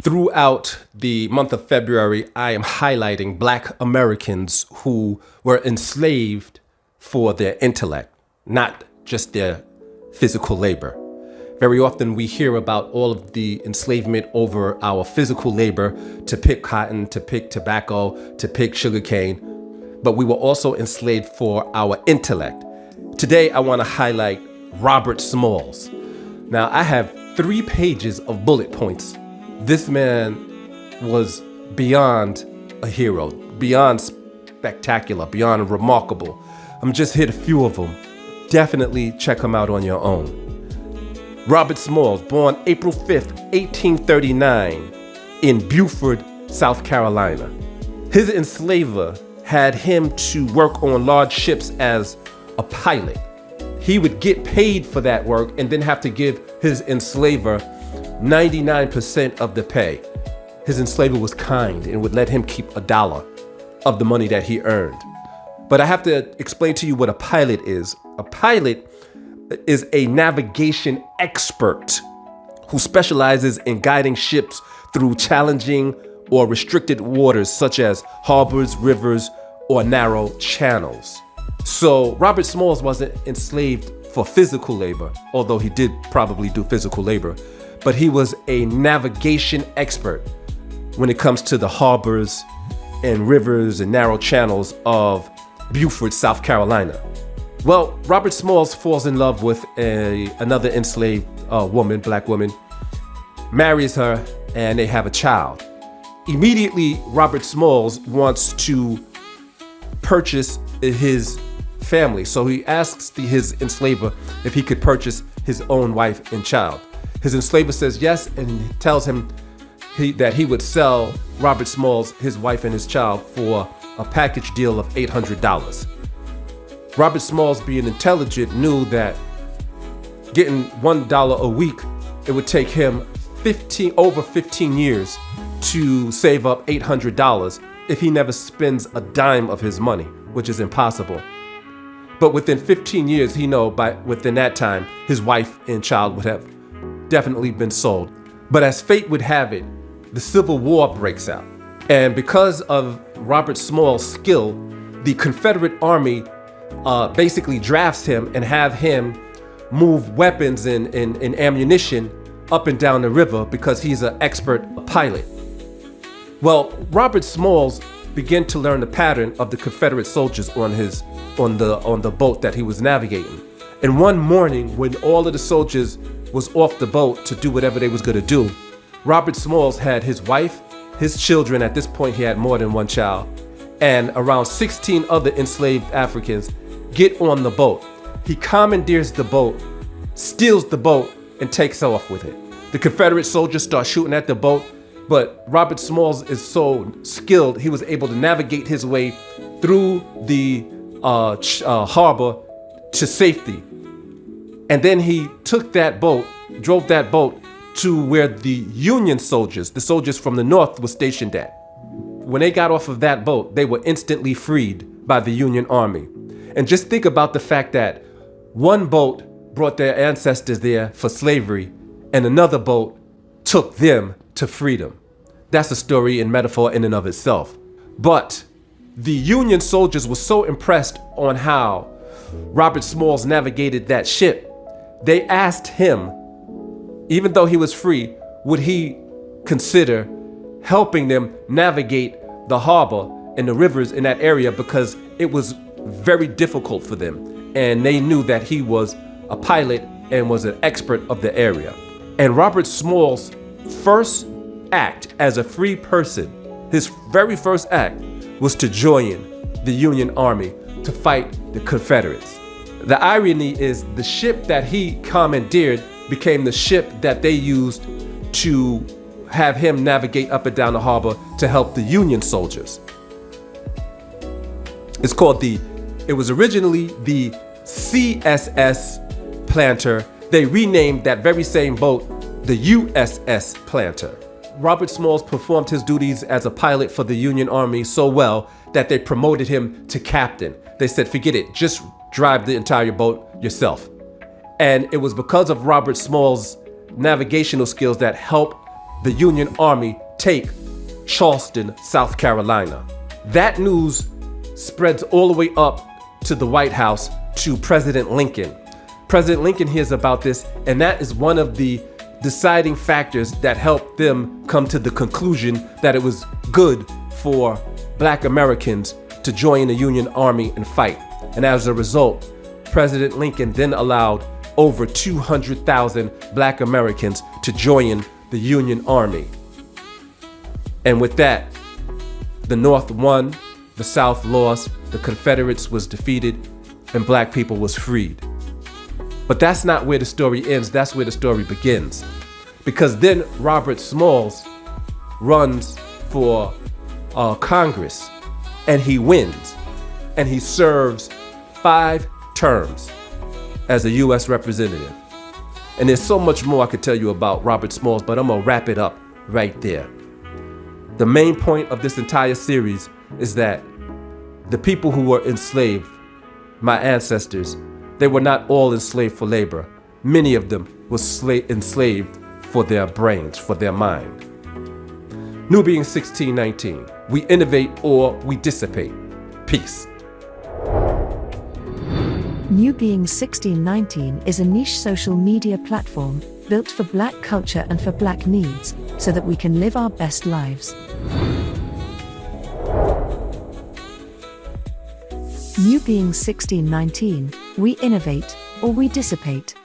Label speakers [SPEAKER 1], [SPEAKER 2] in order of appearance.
[SPEAKER 1] Throughout the month of February, I am highlighting Black Americans who were enslaved for their intellect, not just their physical labor. Very often we hear about all of the enslavement over our physical labor to pick cotton, to pick tobacco, to pick sugarcane, but we were also enslaved for our intellect. Today, I want to highlight Robert Smalls. Now, I have 3 pages of bullet points. This man was beyond a hero, beyond spectacular, beyond remarkable. I'm just hit a few of them. Definitely check them out on your own. Robert Smalls, born April 5th, 1839 in Beaufort, South Carolina. His enslaver had him to work on large ships as a pilot. He would get paid for that work and then have to give his enslaver 99% of the pay. His enslaver was kind and would let him keep $1 of the money that he earned. But I have to explain to you what a pilot is. A pilot is a navigation expert who specializes in guiding ships through challenging or restricted waters such as harbors, rivers, or narrow channels. So Robert Smalls wasn't enslaved for physical labor, although he did probably do physical labor, but he was a navigation expert when it comes to the harbors and rivers and narrow channels of Beaufort, South Carolina. Well, Robert Smalls falls in love with another enslaved woman, Black woman, marries her, and they have a child. Immediately, Robert Smalls wants to purchase his family. So he asks his enslaver if he could purchase his own wife and child. His enslaver says yes, and tells him that he would sell Robert Smalls his wife and his child for a package deal of $800. Robert Smalls, being intelligent, knew that getting $1 a week, it would take him over 15 years to save up $800 if he never spends a dime of his money, which is impossible. But within 15 years, within that time, his wife and child would have definitely been sold. But as fate would have it, the Civil War breaks out. And because of Robert Smalls' skill, the Confederate Army basically drafts him and have him move weapons and ammunition up and down the river because he's an expert pilot. Well, Robert Smalls began to learn the pattern of the Confederate soldiers on the boat that he was navigating. And one morning, when all of the soldiers was off the boat to do whatever they was gonna do, Robert Smalls had his wife, his children, at this point he had more than one child, and around 16 other enslaved Africans get on the boat. He commandeers the boat, steals the boat, and takes off with it. The Confederate soldiers start shooting at the boat, but Robert Smalls is so skilled, he was able to navigate his way through the harbor to safety. And then he took that boat, drove that boat to where the Union soldiers, the soldiers from the North, were stationed at. When they got off of that boat, they were instantly freed by the Union Army. And just think about the fact that one boat brought their ancestors there for slavery, and another boat took them to freedom. That's a story and metaphor in and of itself. But the Union soldiers were so impressed on how Robert Smalls navigated that ship, they asked him, even though he was free, would he consider helping them navigate the harbor and the rivers in that area, because it was very difficult for them. And they knew that he was a pilot and was an expert of the area. And Robert Smalls' first act as a free person, his very first act, was to join the Union Army to fight the Confederates. The irony is the ship that he commandeered became the ship that they used to have him navigate up and down the harbor to help the Union soldiers. It was originally the CSS Planter. They renamed that very same boat the USS Planter. Robert Smalls performed his duties as a pilot for the Union Army so well that they promoted him to captain. They said, forget it, just drive the entire boat yourself. And it was because of Robert Smalls' navigational skills that helped the Union Army take Charleston, South Carolina. That news spreads all the way up to the White House to President Lincoln. President Lincoln hears about this, and that is one of the deciding factors that helped them come to the conclusion that it was good for Black Americans to join the Union Army and fight. And as a result, President Lincoln then allowed over 200,000 Black Americans to join the Union Army. And with that, the North won, the South lost, the Confederates was defeated, and Black people was freed. But that's not where the story ends, that's where the story begins. Because then Robert Smalls runs for Congress, and he wins, and he serves 5 terms as a U.S. representative. And there's so much more I could tell you about Robert Smalls, but I'm gonna wrap it up right there. The main point of this entire series is that the people who were enslaved, my ancestors, they were not all enslaved for labor. Many of them were enslaved for their brains, for their mind. New Being 1619, we innovate or we dissipate. Peace.
[SPEAKER 2] New Being 1619 is a niche social media platform built for Black culture and for Black needs, so that we can live our best lives. New Being 1619, we innovate or we dissipate.